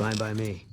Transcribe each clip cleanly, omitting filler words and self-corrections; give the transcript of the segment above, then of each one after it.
Fine by me.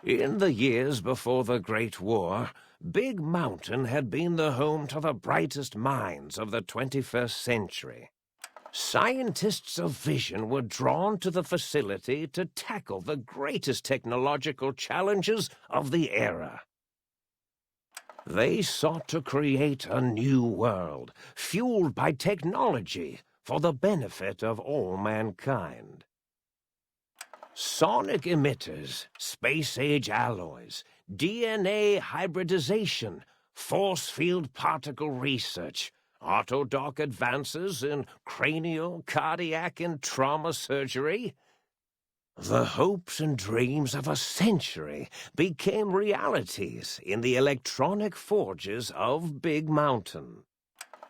In the years before the Great War, Big Mountain had been the home to the brightest minds of the 21st century. Scientists of vision were drawn to the facility to tackle the greatest technological challenges of the era. They sought to create a new world, fueled by technology, for the benefit of all mankind. Sonic emitters, space-age alloys, DNA hybridization, force field particle research, autodoc advances in cranial, cardiac, and trauma surgery. The hopes and dreams of a century became realities in the electronic forges of Big Mountain.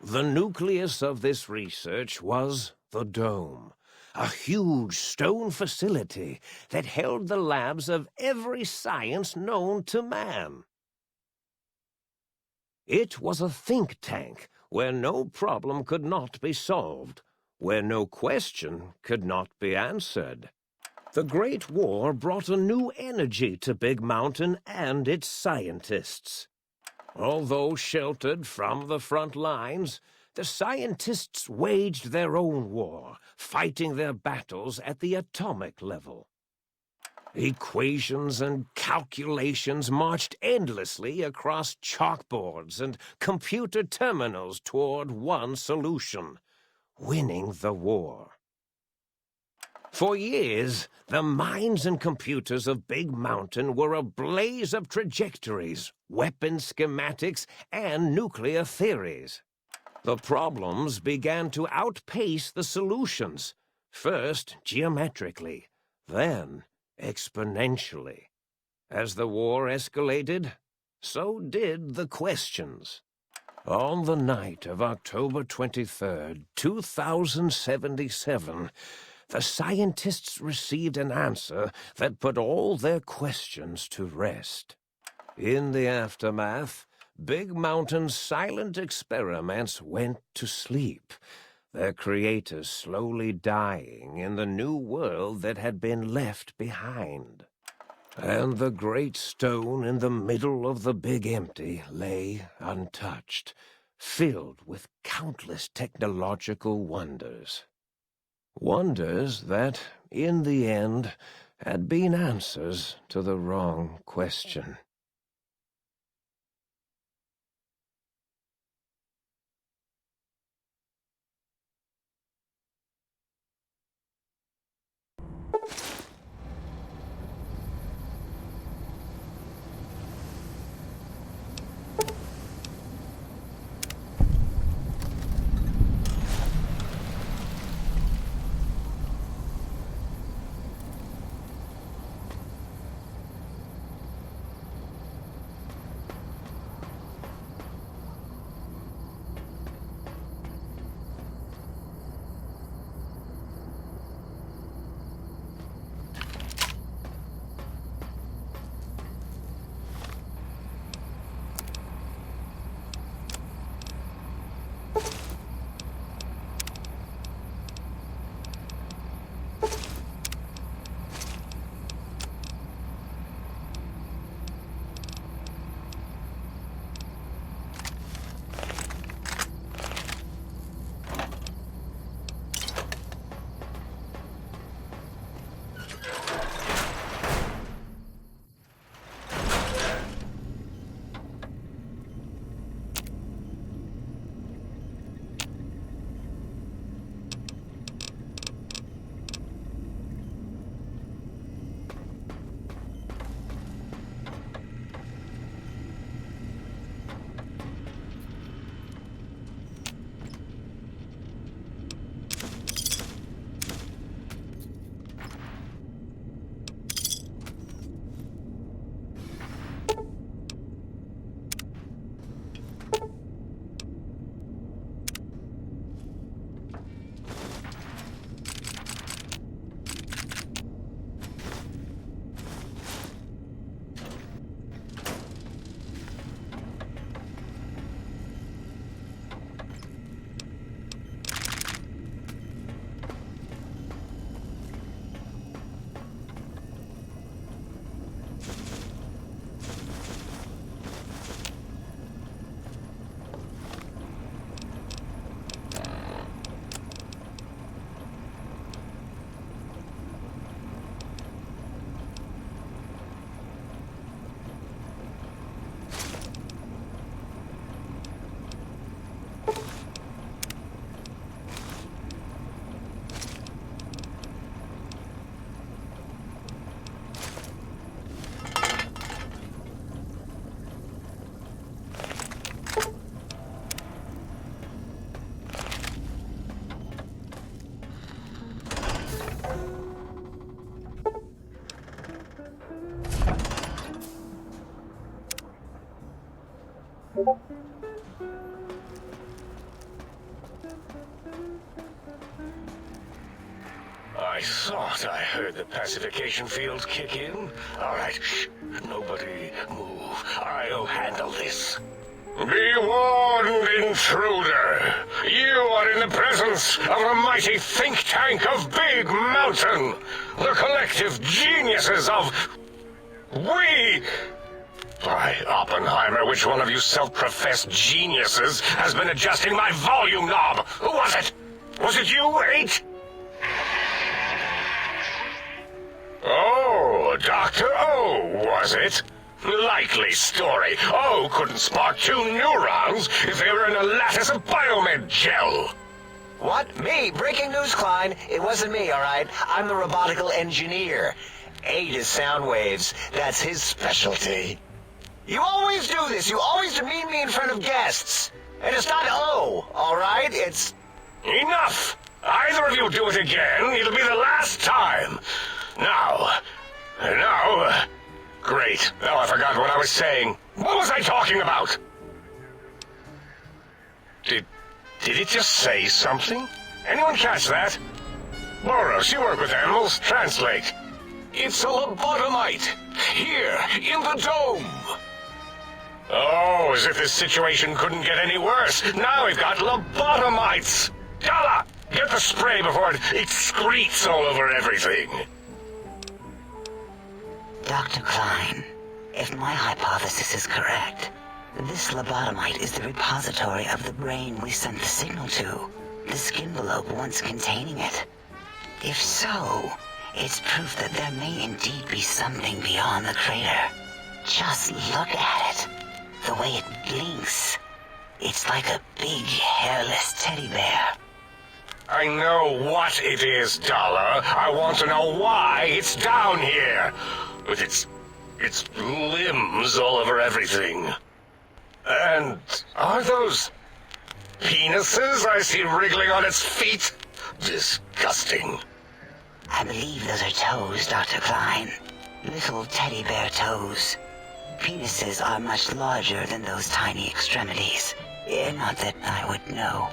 The nucleus of this research was the Dome, a huge stone facility that held the labs of every science known to man. It was a think tank where no problem could not be solved, where no question could not be answered. The Great War brought a new energy to Big Mountain and its scientists. Although sheltered from the front lines, the scientists waged their own war, fighting their battles at the atomic level. Equations and calculations marched endlessly across chalkboards and computer terminals toward one solution: winning the war. For years, the minds and computers of Big Mountain were a blaze of trajectories, weapon schematics, and nuclear theories. The problems began to outpace the solutions, first geometrically, then exponentially. As the war escalated, so did the questions. On the night of October 23rd, 2077, the scientists received an answer that put all their questions to rest. In the aftermath, Big Mountain's silent experiments went to sleep, their creators slowly dying in the new world that had been left behind. And the great stone in the middle of the Big Empty lay untouched, filled with countless technological wonders. Wonders that, in the end, had been answers to the wrong question. I thought I heard the pacification field kick in. All right, shh. Nobody move. I'll handle this. Be warned, intruder. You are in the presence of the mighty think tank of Big Mountain. The collective geniuses of... We... By Oppenheimer, which one of you self-professed geniuses has been adjusting my volume knob? Who was it? Was it you, 8? Oh, Dr. O, was it? Likely story. O couldn't spark 2 neurons if they were in a lattice of biomed gel. What? Me? Breaking news, Klein. It wasn't me, all right? I'm the robotical engineer. 8 is sound waves. That's his specialty. You always do this. You always demean me in front of guests. And it's not O, all right? It's... Enough! Either of you do it again, it'll be the last time. Now... Great. Now I forgot what I was saying. What was I talking about? Did it just say something? Anyone catch that? Boros, you work with animals. Translate. It's a lobotomite. Here, in the dome. Oh, as if this situation couldn't get any worse. Now we've got lobotomites. Dala, get the spray before it excretes all over everything. Dr. Klein, if my hypothesis is correct, this lobotomite is the repository of the brain we sent the signal to, the skinvelope once containing it. If so, it's proof that there may indeed be something beyond the crater. Just look at it. The way it blinks. It's like a big, hairless teddy bear. I know what it is, Dala. I want to know why it's down here. With its limbs all over everything. And are those penises I see wriggling on its feet? Disgusting. I believe those are toes, Dr. Klein. Little teddy bear toes. Penises are much larger than those tiny extremities. Not that I would know.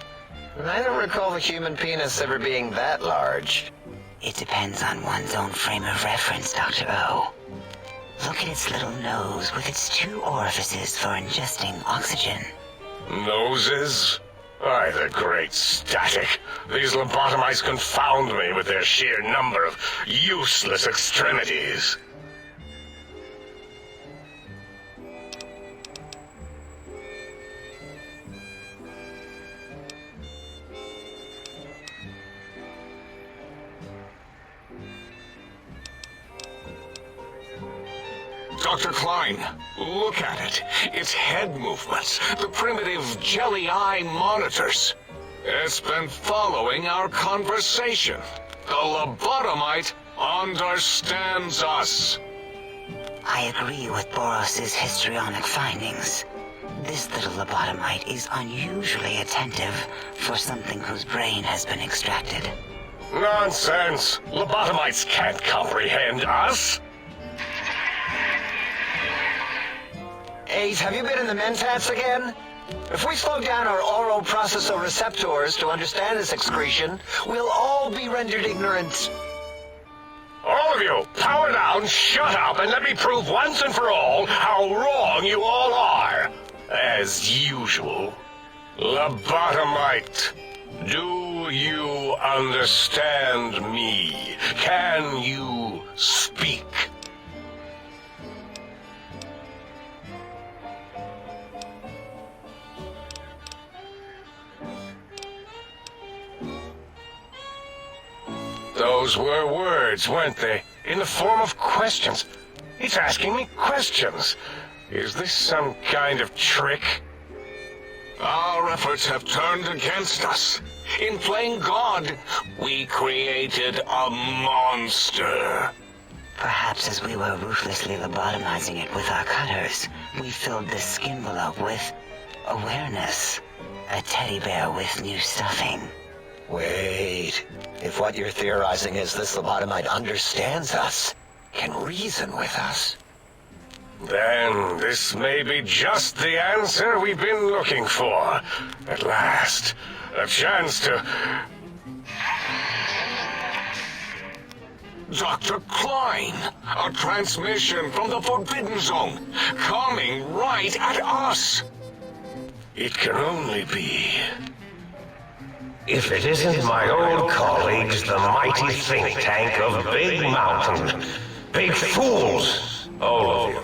I don't recall the human penis ever being that large. It depends on one's own frame of reference, Dr. O. Look at its little nose with its 2 orifices for ingesting oxygen. Noses? Why, the great static. These lobotomites confound me with their sheer number of useless extremities. Dr. Klein, look at it. Its head movements, the primitive jelly eye monitors. It's been following our conversation. The lobotomite understands us. I agree with Boros' histrionic findings. This little lobotomite is unusually attentive for something whose brain has been extracted. Nonsense! Lobotomites can't comprehend us. 8, have you been in the mentats again? If we slow down our oroprocessoreceptors to understand this excretion, we'll all be rendered ignorant. All of you, power down, shut up, and let me prove once and for all how wrong you all are. As usual. Lobotomite, do you understand me? Can you speak? Those were words, weren't they? In the form of questions. It's asking me questions. Is this some kind of trick? Our efforts have turned against us. In playing God, we created a monster. Perhaps as we were ruthlessly lobotomizing it with our cutters, we filled the skinvelope with awareness. A teddy bear with new stuffing. Wait, if what you're theorizing is this lobotomite understands us, can reason with us. Then this may be just the answer we've been looking for. At last, a chance to... Dr. Klein, a transmission from the Forbidden Zone, coming right at us. It can only be... If it isn't my old colleagues, the mighty think tank of Big Mountain. Big fools, all of you.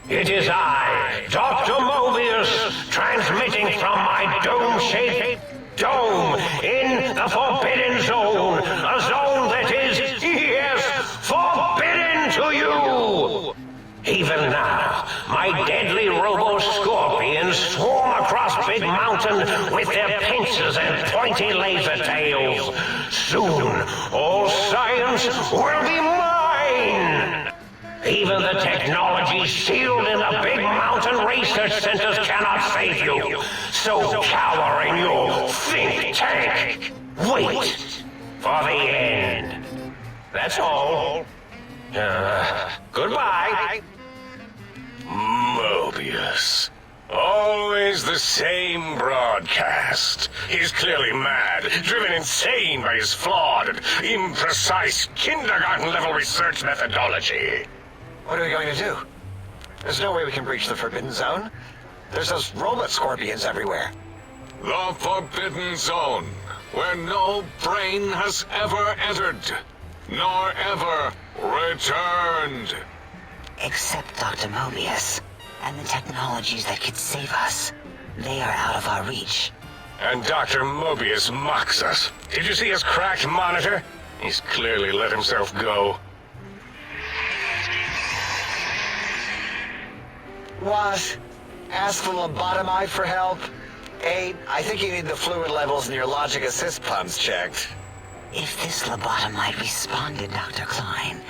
It is I, Dr. Mobius, transmitting from my dome-shaped dome in the Forbidden Zone. A zone that is, yes, forbidden to you! Even now, my deadly robo-scorpions swarm across Big Mountain with their pincers and pointy laser tails. Soon, all science will be mine! Even the technology sealed in the Big Mountain research centers cannot save you. So cower in your think tank. Wait for the end. That's all. Goodbye. Mobius. Always the same broadcast. He's clearly mad, driven insane by his flawed and imprecise kindergarten-level research methodology. What are we going to do? There's no way we can breach the Forbidden Zone. There's those robot scorpions everywhere. The Forbidden Zone, where no brain has ever entered, nor ever returned. Except Dr. Mobius and the technologies that could save us. They are out of our reach. And Dr. Mobius mocks us. Did you see his cracked monitor? He's clearly let himself go. What? Ask the lobotomite for help? 8, I think you need the fluid levels in your logic assist pumps checked. If this lobotomite responded, Dr. Klein,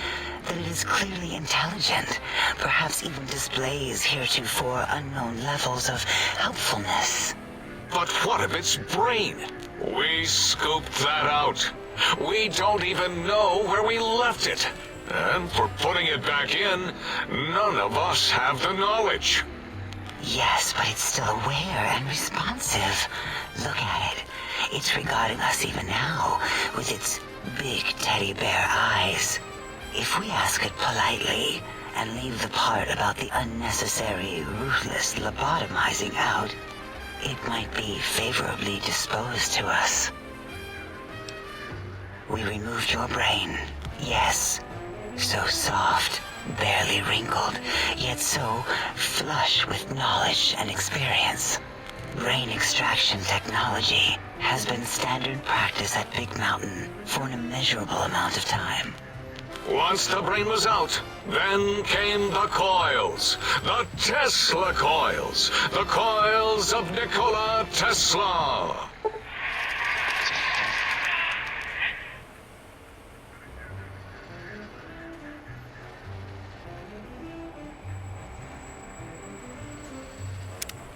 then it is clearly intelligent, perhaps even displays heretofore unknown levels of helpfulness. But what of its brain? We scooped that out. We don't even know where we left it. And for putting it back in, none of us have the knowledge. Yes, but it's still aware and responsive. Look at it. It's regarding us even now, with its big teddy bear eyes. If we ask it politely, and leave the part about the unnecessary, ruthless lobotomizing out, it might be favorably disposed to us. We removed your brain, yes. So soft, barely wrinkled, yet so flush with knowledge and experience. Brain extraction technology has been standard practice at Big Mountain for an immeasurable amount of time. Once the brain was out, then came the coils. The Tesla coils. The coils of Nikola Tesla.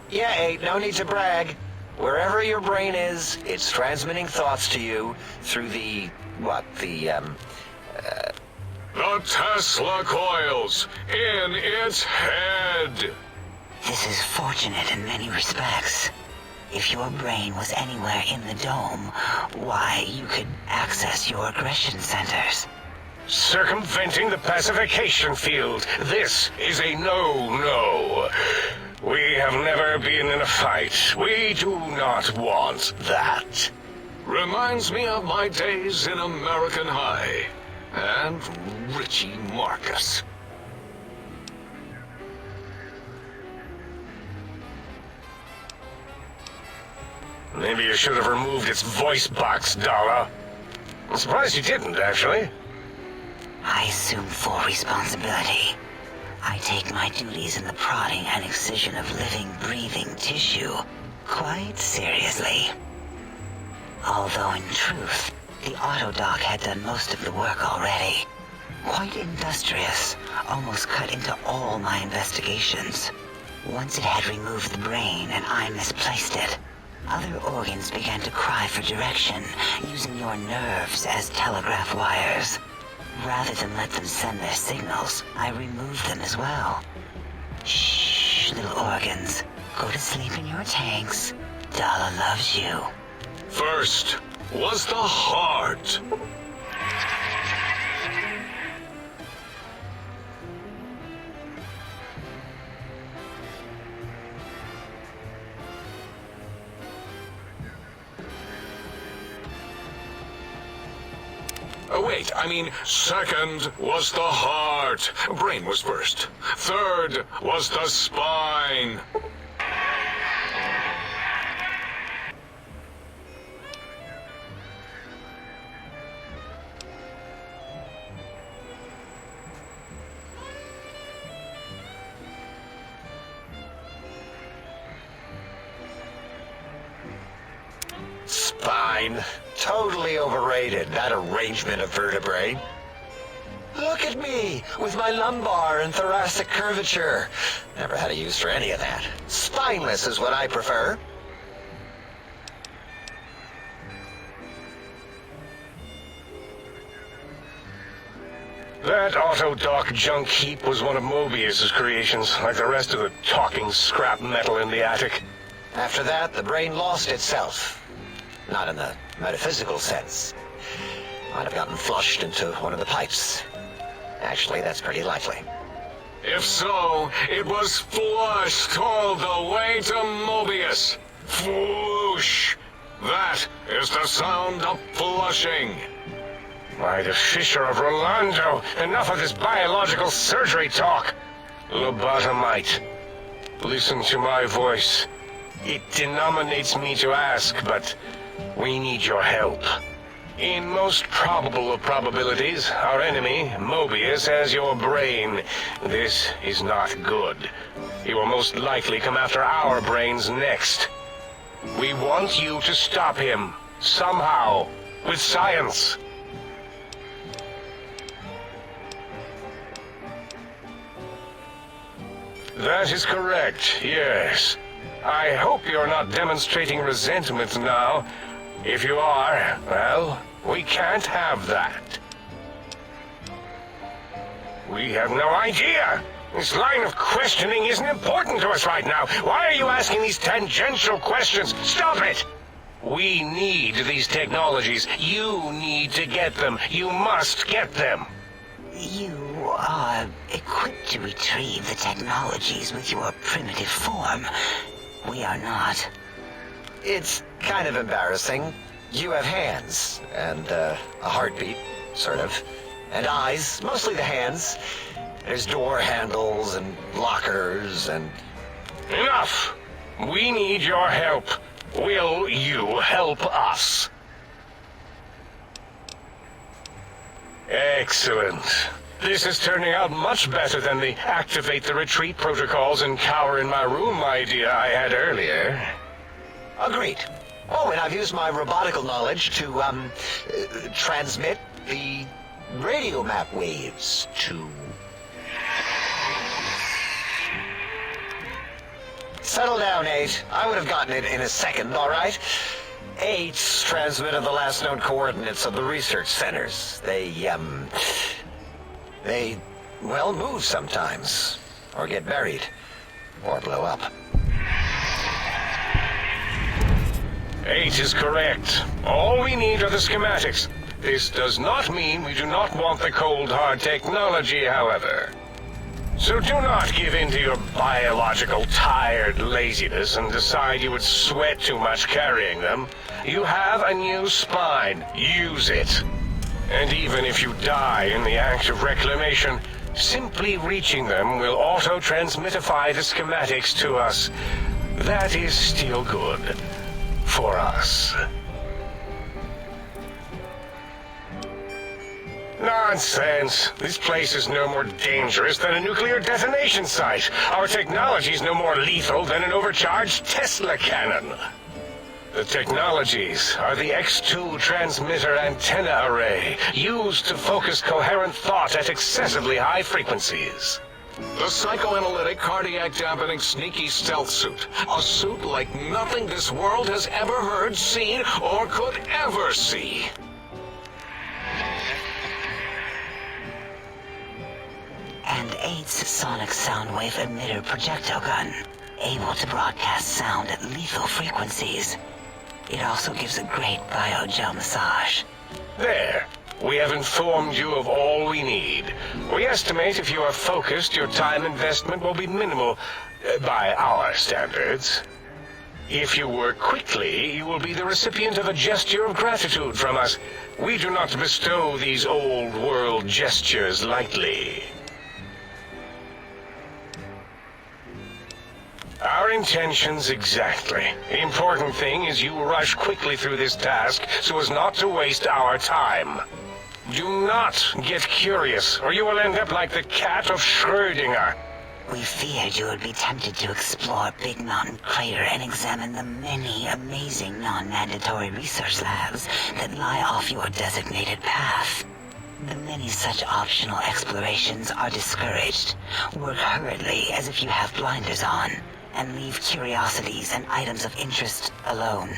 Yeah, 8, no need to brag. Wherever your brain is, it's transmitting thoughts to you through the Tesla coils in its head. This is fortunate in many respects. If your brain was anywhere in the dome, why, you could access your aggression centers. Circumventing the pacification field. This is a no-no. We have never been in a fight. We do not want that. Reminds me of my days in American High. And Richie Marcus. Maybe you should have removed its voice box, Dala. I'm surprised you didn't, actually. I assume full responsibility. I take my duties in the prodding and excision of living, breathing tissue quite seriously. Although in truth, the Autodoc had done most of the work already. Quite industrious, almost cut into all my investigations. Once it had removed the brain and I misplaced it, other organs began to cry for direction, using your nerves as telegraph wires. Rather than let them send their signals, I removed them as well. Shh, little organs. Go to sleep in your tanks. Dala loves you. First was the heart. Wait, I mean, second was the heart. Brain was first. Third was the spine. Spine. Totally overrated, that arrangement of vertebrae. Look at me, with my lumbar and thoracic curvature. Never had a use for any of that. Spineless is what I prefer. That Autodoc junk heap was one of Mobius's creations, like the rest of the talking scrap metal in the attic. After that, the brain lost itself. Not in the metaphysical sense. Might have gotten flushed into one of the pipes. Actually, that's pretty likely. If so, it was flushed all the way to Mobius. Floosh. That is the sound of flushing. By the Fisher of Rolando, enough of this biological surgery talk. Lobotomite, listen to my voice. It denominates me to ask, but we need your help. In most probable of probabilities, our enemy, Mobius, has your brain. This is not good. He will most likely come after our brains next. We want you to stop him, somehow, with science. That is correct, yes. I hope you're not demonstrating resentment now. If you are, well, we can't have that. We have no idea. This line of questioning isn't important to us right now. Why are you asking these tangential questions? Stop it! We need these technologies. You need to get them. You must get them. You are equipped to retrieve the technologies with your primitive form. We are not. It's kind of embarrassing. You have hands, and a heartbeat, sort of. And eyes, mostly the hands. There's door handles and lockers and... Enough! We need your help. Will you help us? Excellent. This is turning out much better than the activate the retreat protocols and cower in my room idea I had earlier. Agreed. Oh, and I've used my robotical knowledge to, transmit the radio map waves to... Settle down, 8. I would have gotten it in a second, all right? 8's transmitted the last known coordinates of the research centers. They, well, move sometimes. Or get buried. Or blow up. 8 is correct. All we need are the schematics. This does not mean we do not want the cold hard technology, however. So do not give in to your biological tired laziness and decide you would sweat too much carrying them. You have a new spine. Use it. And even if you die in the act of reclamation, simply reaching them will auto-transmitify the schematics to us. That is still good. For us. Nonsense. This place is no more dangerous than a nuclear detonation site. Our technology is no more lethal than an overcharged Tesla cannon. The technologies are the X2 transmitter antenna array, used to focus coherent thought at excessively high frequencies. The psychoanalytic, cardiac dampening, sneaky stealth suit. A suit like nothing this world has ever heard, seen, or could ever see. its sonic soundwave emitter projectile gun, able to broadcast sound at lethal frequencies. It also gives a great biogel massage. There. We have informed you of all we need. We estimate if you are focused, your time investment will be minimal by our standards. If you work quickly, you will be the recipient of a gesture of gratitude from us. We do not bestow these old-world gestures lightly. Our intentions exactly. The important thing is you rush quickly through this task so as not to waste our time. Do not get curious, or you will end up like the cat of Schrödinger. We feared you would be tempted to explore Big Mountain Crater and examine the many amazing non-mandatory research labs that lie off your designated path. The many such optional explorations are discouraged. Work hurriedly as if you have blinders on, and leave curiosities and items of interest alone.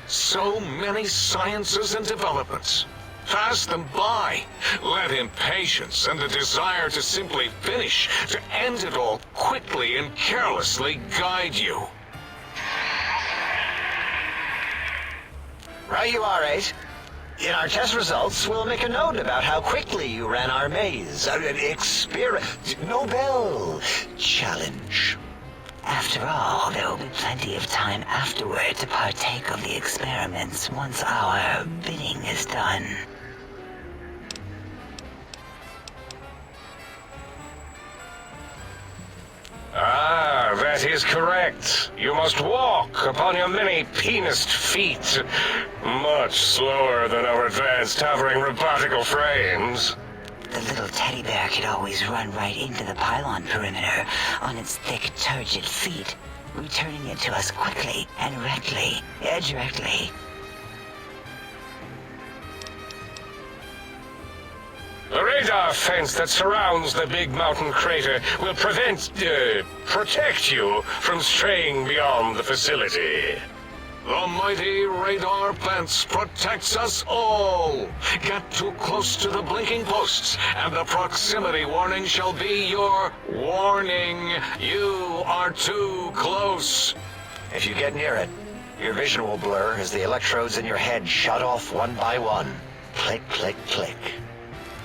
So many sciences and developments. Pass them by. Let impatience and the desire to simply finish, to end it all quickly and carelessly guide you. Right you are, 8. In our test results, we'll make a note about how quickly you ran our maze. Nobel challenge. After all, there will be plenty of time afterward to partake of the experiments once our bidding is done. Ah, that is correct. You must walk upon your many penised feet. Much slower than our advanced hovering robotical frames. The little teddy bear could always run right into the pylon perimeter on its thick, turgid feet, returning it to us quickly and directly. The radar fence that surrounds the Big Mountain Crater will protect you from straying beyond the facility. The mighty radar fence protects us all. Get too close to the blinking posts, and the proximity warning shall be your warning. You are too close. If you get near it, your vision will blur as the electrodes in your head shut off one by one. Click, click, click.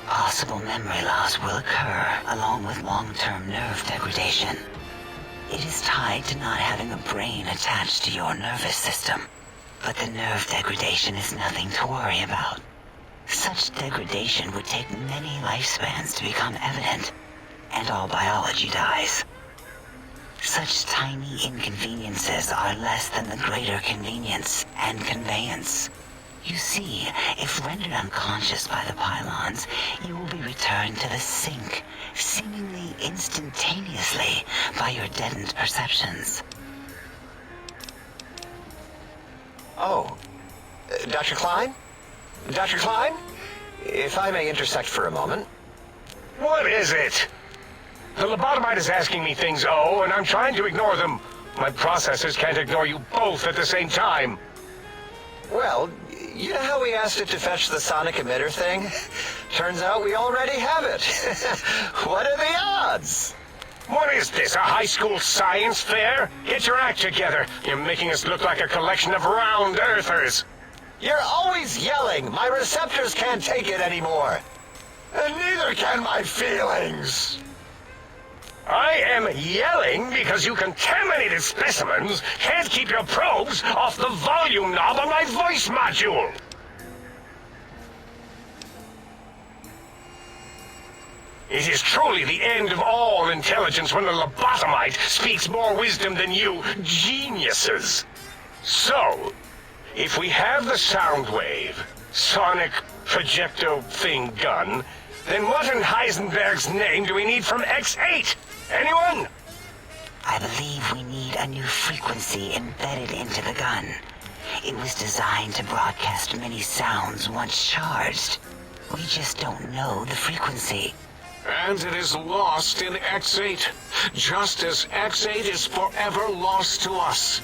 Possible memory loss will occur, along with long-term nerve degradation. It is tied to not having a brain attached to your nervous system. But the nerve degradation is nothing to worry about. Such degradation would take many lifespans to become evident, and all biology dies. Such tiny inconveniences are less than the greater convenience and conveyance. You see, if rendered unconscious by the pylons, you will be returned to the sink, seemingly instantaneously by your deadened perceptions. Oh, Dr. Klein? Dr. Klein? If I may intersect for a moment. What is it? The lobotomite is asking me things, and I'm trying to ignore them. My processors can't ignore you both at the same time. Well, you know how we asked it to fetch the sonic emitter thing? Turns out we already have it. What are the odds? What is this, a high school science fair? Get your act together. You're making us look like a collection of round earthers. You're always yelling. My receptors can't take it anymore. And neither can my feelings. I am yelling because you contaminated specimens can't keep your probes off the volume knob on my voice module. It is truly the end of all intelligence when the lobotomite speaks more wisdom than you geniuses. So, if we have the sound wave, sonic projecto thing gun, then what in Heisenberg's name do we need from X8? Anyone? I believe we need a new frequency embedded into the gun. It was designed to broadcast many sounds once charged. We just don't know the frequency. And it is lost in X8, just as X8 is forever lost to us.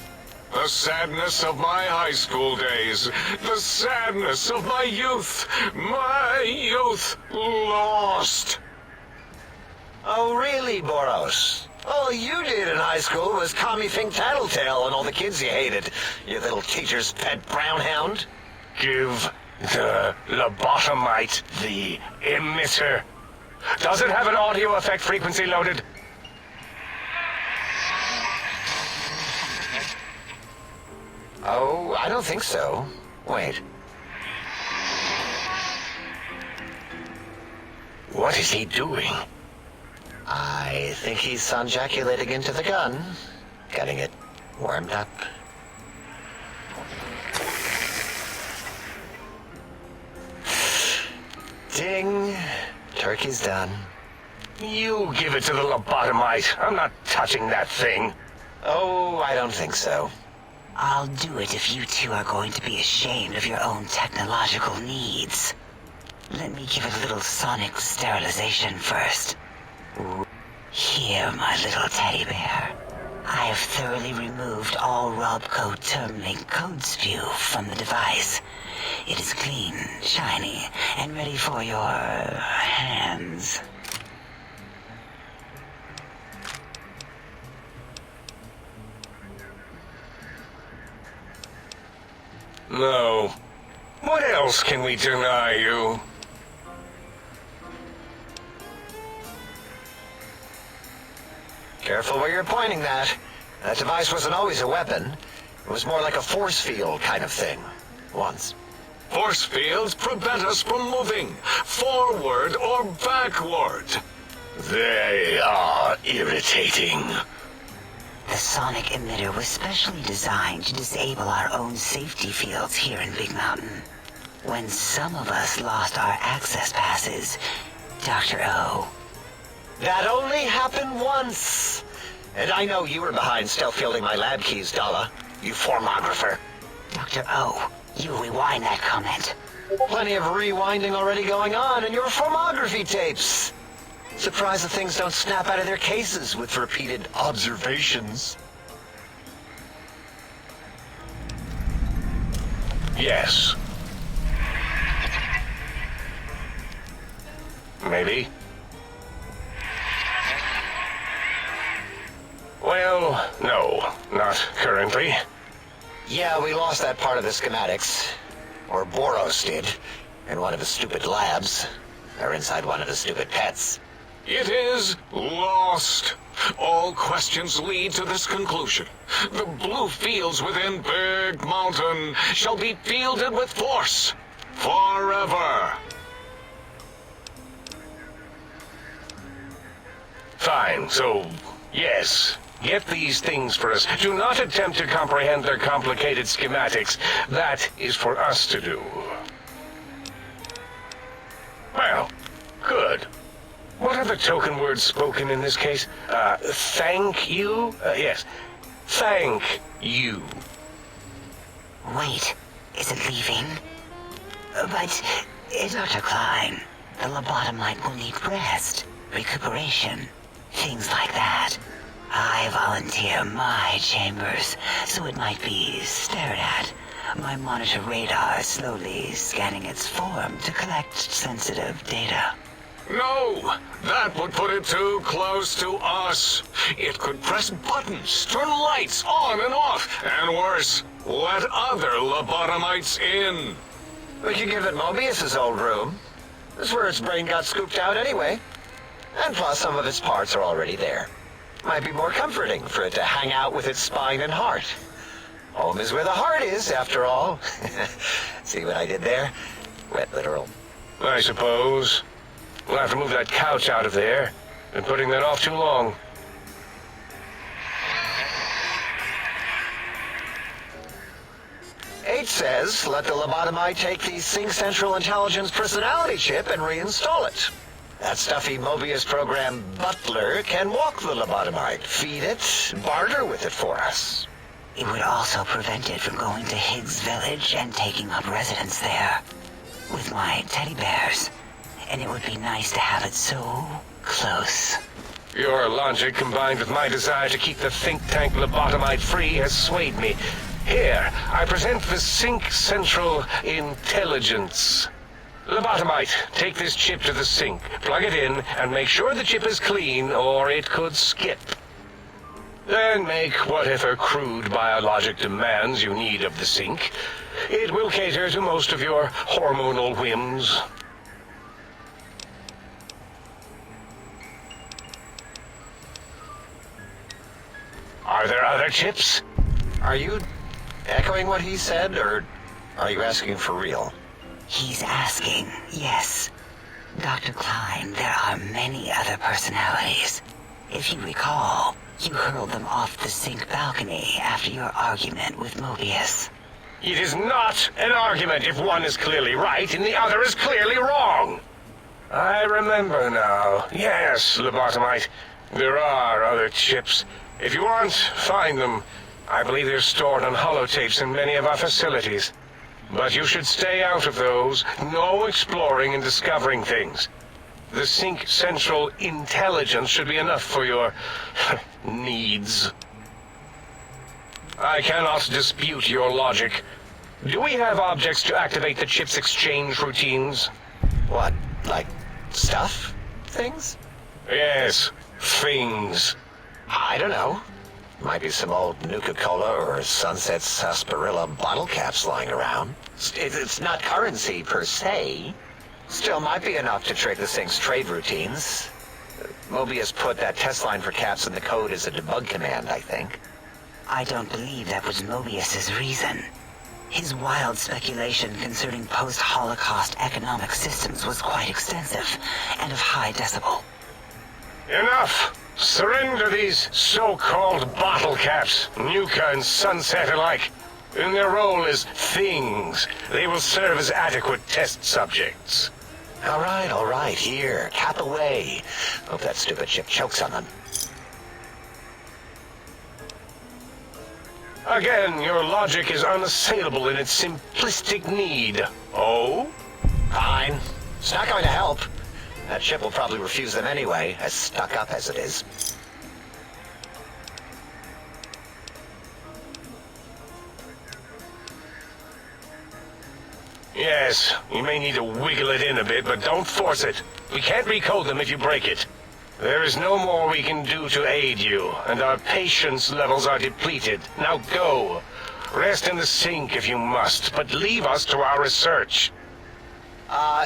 The sadness of my high school days, the sadness of my youth lost. Oh, really, Boros? All you did in high school was call me Fink Tattletale and all the kids you hated, you little teacher's pet brown hound. Give the lobotomite the emitter. Does it have an audio effect frequency loaded? Oh, I don't think so. Wait. What is he doing? I think he's sonjaculating into the gun, getting it warmed up. Ding. Turkey's done. You give it to the lobotomite. I'm not touching that thing. Oh, I don't think so. I'll do it if you two are going to be ashamed of your own technological needs. Let me give a little sonic sterilization first. Here, my little teddy bear. I have thoroughly removed all Robco Termlink code spew from the device. It is clean, shiny, and ready for your hands. No. What else can we deny you? Careful where you're pointing that. That device wasn't always a weapon. It was more like a force field kind of thing. Once. Force fields prevent us from moving forward or backward. They are irritating. The sonic emitter was specially designed to disable our own safety fields here in Big Mountain. When some of us lost our access passes, Dr. O. That only happened once. And I know you were behind stealth fielding my lab keys, Dala. You formographer. Dr. O, you rewind that comment. Plenty of rewinding already going on in your formography tapes. Surprised the things don't snap out of their cases with repeated observations. Yes. Maybe. Well, no, not currently. Yeah, we lost that part of the schematics. Or Boros did. In one of his stupid labs. Or inside one of his stupid pets. It is lost. All questions lead to this conclusion. The blue fields within Big Mountain shall be fielded with force. Forever. Fine, so, yes. Get these things for us. Do not attempt to comprehend their complicated schematics. That is for us to do. Well, good. What are the token words spoken in this case? Thank you? Yes. Thank you. Wait, is it leaving? But, Dr. Klein, the lobotomite will need rest, recuperation, things like that. I volunteer my chambers, so it might be stared at. My monitor radar slowly scanning its form to collect sensitive data. No, that would put it too close to us. It could press buttons, turn lights on and off, and worse, let other lobotomites in. We could give it Mobius's old room. This is where its brain got scooped out anyway. And plus some of its parts are already there. Might be more comforting for it to hang out with its spine and heart. Home is where the heart is, after all. See what I did there? Wet literal. I suppose. We'll have to move that couch out of there. Been putting that off too long. H says, let the lobotomite take the Sync Central Intelligence personality chip and reinstall it. That stuffy Mobius program Butler can walk the lobotomite, feed it, barter with it for us. It would also prevent it from going to Higgs Village and taking up residence there. With my teddy bears. And it would be nice to have it so close. Your logic combined with my desire to keep the think tank lobotomite free has swayed me. Here, I present the Sync Central Intelligence. Lobotomite, take this chip to the sink, plug it in, and make sure the chip is clean, or it could skip. Then make whatever crude biologic demands you need of the sink. It will cater to most of your hormonal whims. Are there other chips? Are you echoing what he said, or are you asking for real? He's asking, yes. Dr. Klein, there are many other personalities. If you recall, you hurled them off the sink balcony after your argument with Mobius. It is not an argument if one is clearly right and the other is clearly wrong. I remember now. Yes, Lobotomite. There are other chips. If you want, find them. I believe they're stored on holotapes in many of our facilities. But you should stay out of those. No exploring and discovering things. The Sync Central intelligence should be enough for your needs. I cannot dispute your logic. Do we have objects to activate the chip's exchange routines? What, like stuff? Things? Yes, things. I don't know. Might be some old Nuka-Cola or Sunset Sarsaparilla bottle caps lying around. It's not currency per se. Still might be enough to trigger the Sync's trade routines. Mobius put that test line for caps in the code as a debug command, I think. I don't believe that was Mobius's reason. His wild speculation concerning post-Holocaust economic systems was quite extensive and of high decibel. Enough! Surrender these so-called bottle caps, Nuka and Sunset alike. In their role as things, they will serve as adequate test subjects. All right, here, cap away. Hope that stupid chip chokes on them. Again, your logic is unassailable in its simplistic need. Oh? Fine. It's not going to help. That chip will probably refuse them anyway, as stuck up as it is. Yes, you may need to wiggle it in a bit, but don't force it. We can't recode them if you break it. There is no more we can do to aid you, and our patience levels are depleted. Now go. Rest in the sink if you must, but leave us to our research.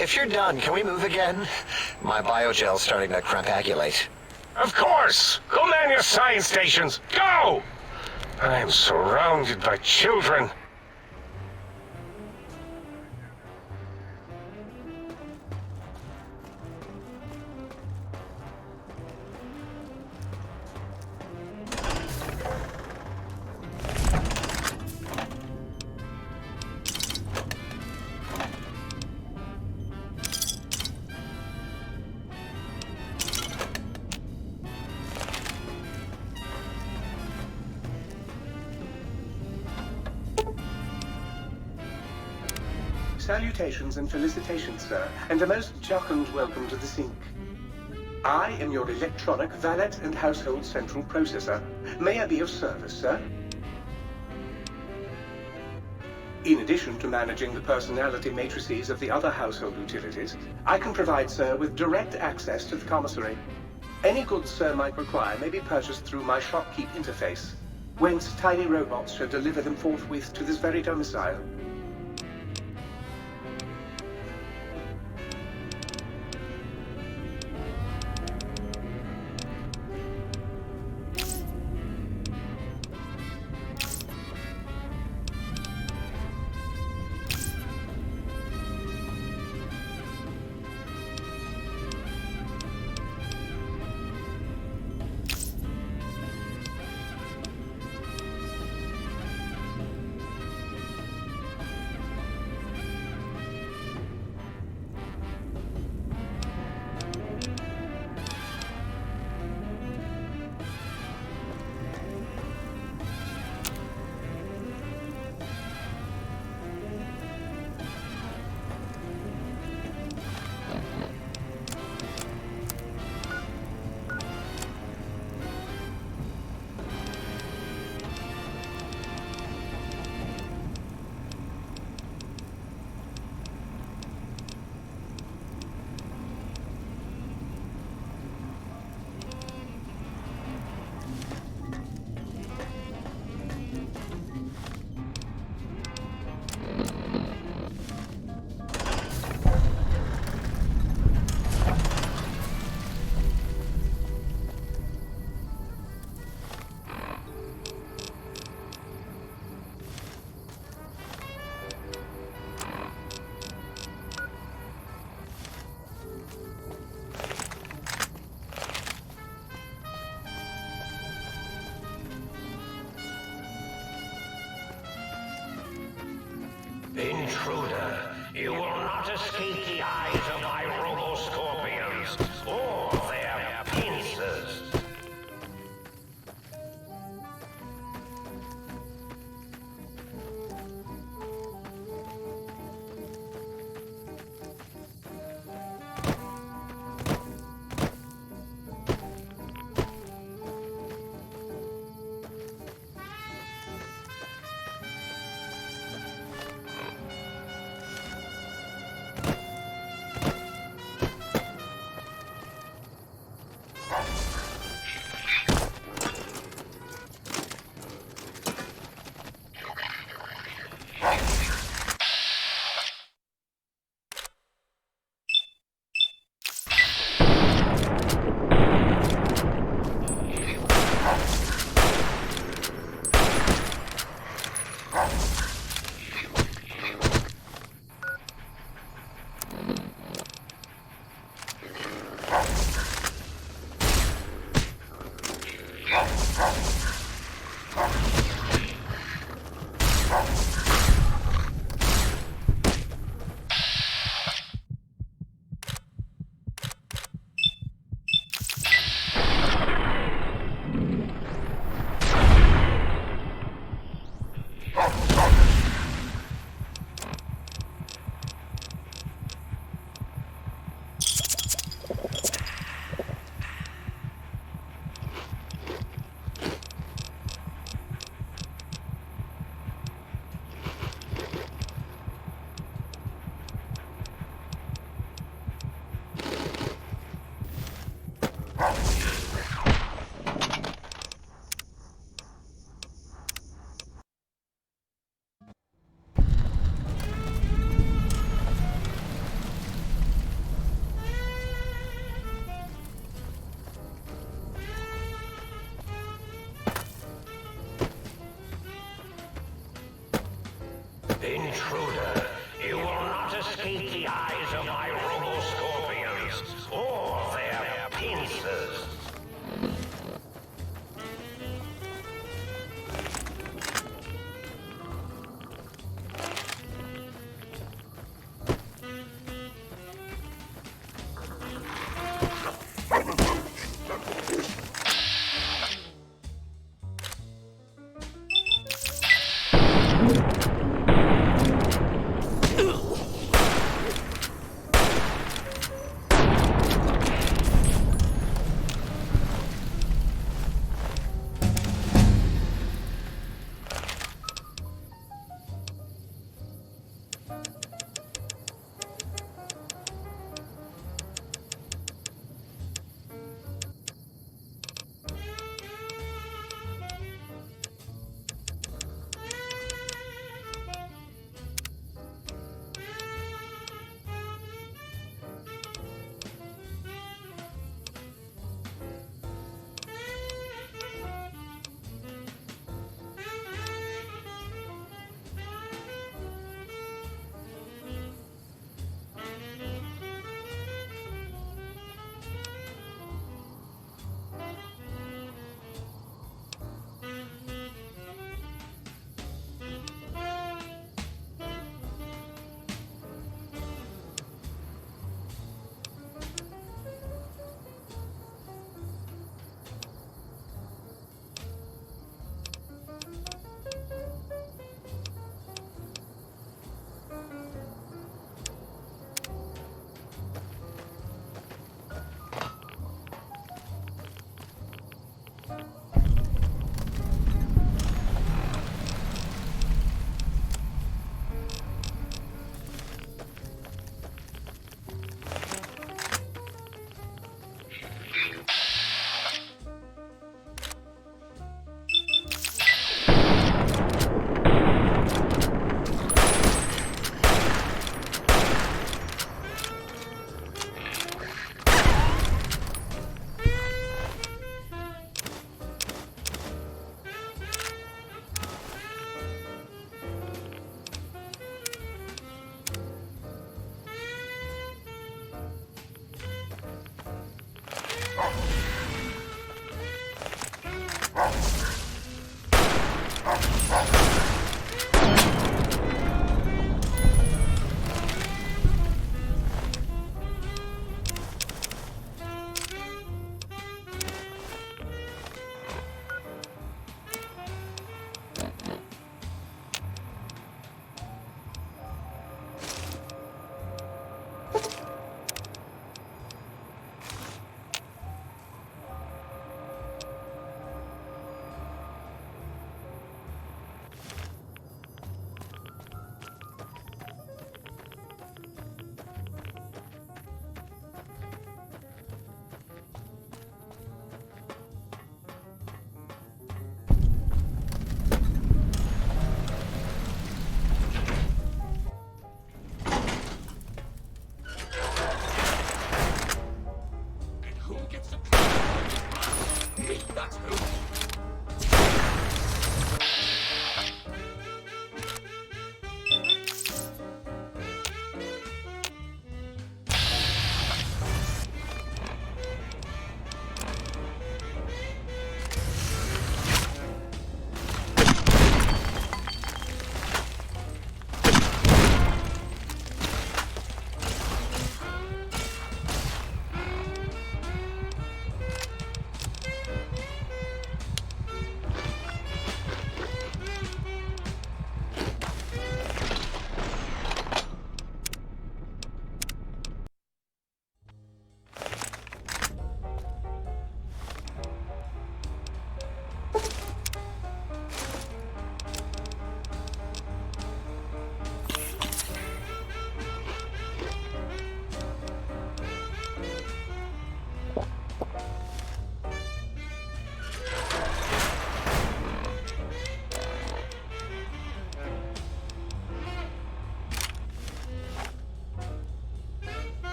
If you're done, can we move again? My biogel's starting to crampagulate. Of course! Go man your science stations! Go! I am surrounded by children. Salutations and felicitations, sir, and a most jocund welcome to the Sync. I am your electronic valet and household central processor. May I be of service, sir? In addition to managing the personality matrices of the other household utilities, I can provide sir with direct access to the commissary. Any goods sir might require may be purchased through my shopkeep interface, whence tiny robots shall deliver them forthwith to this very domicile. intruder. You will not escape the eyes of my robo-scorpions or their pincers.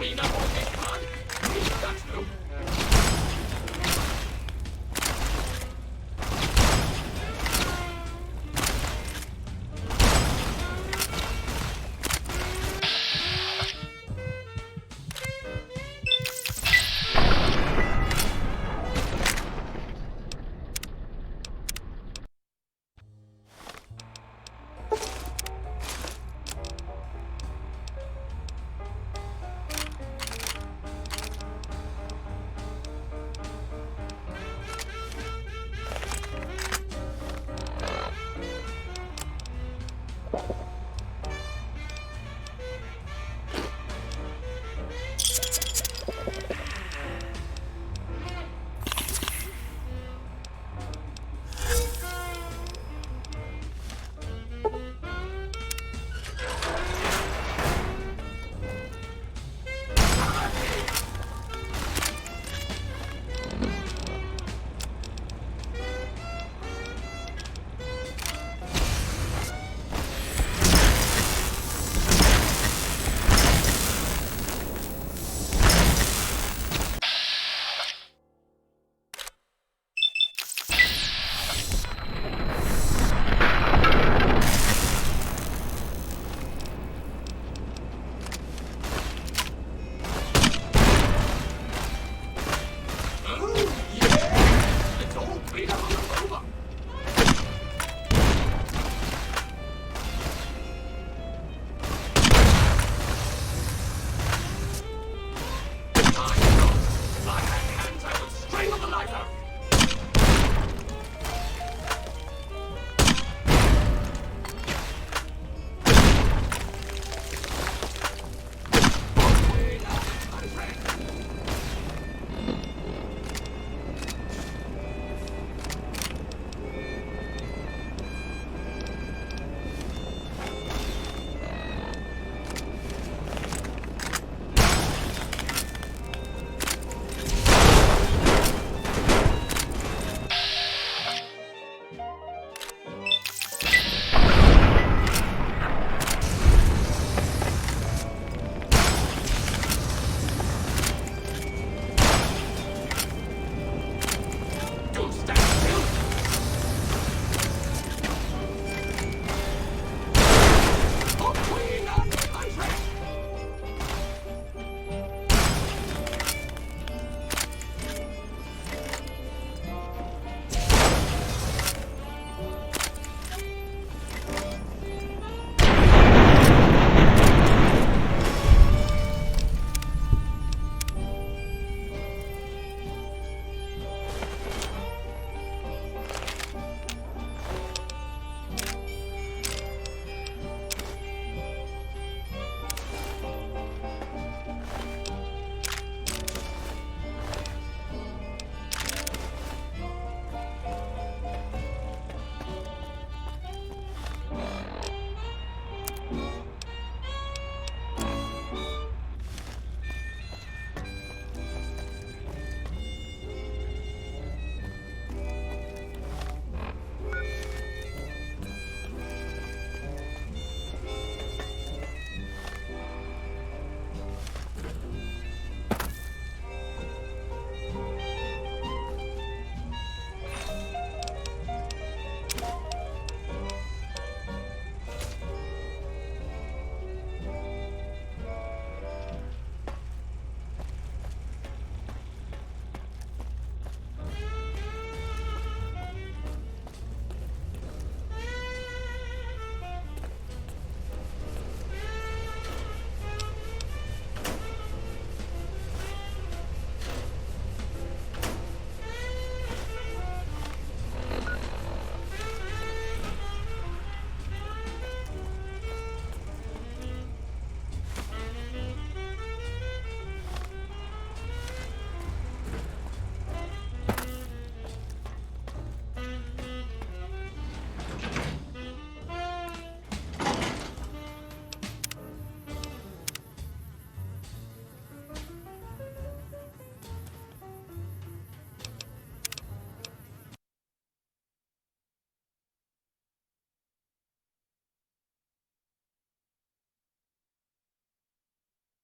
Read the whole thing, come on. Read that through.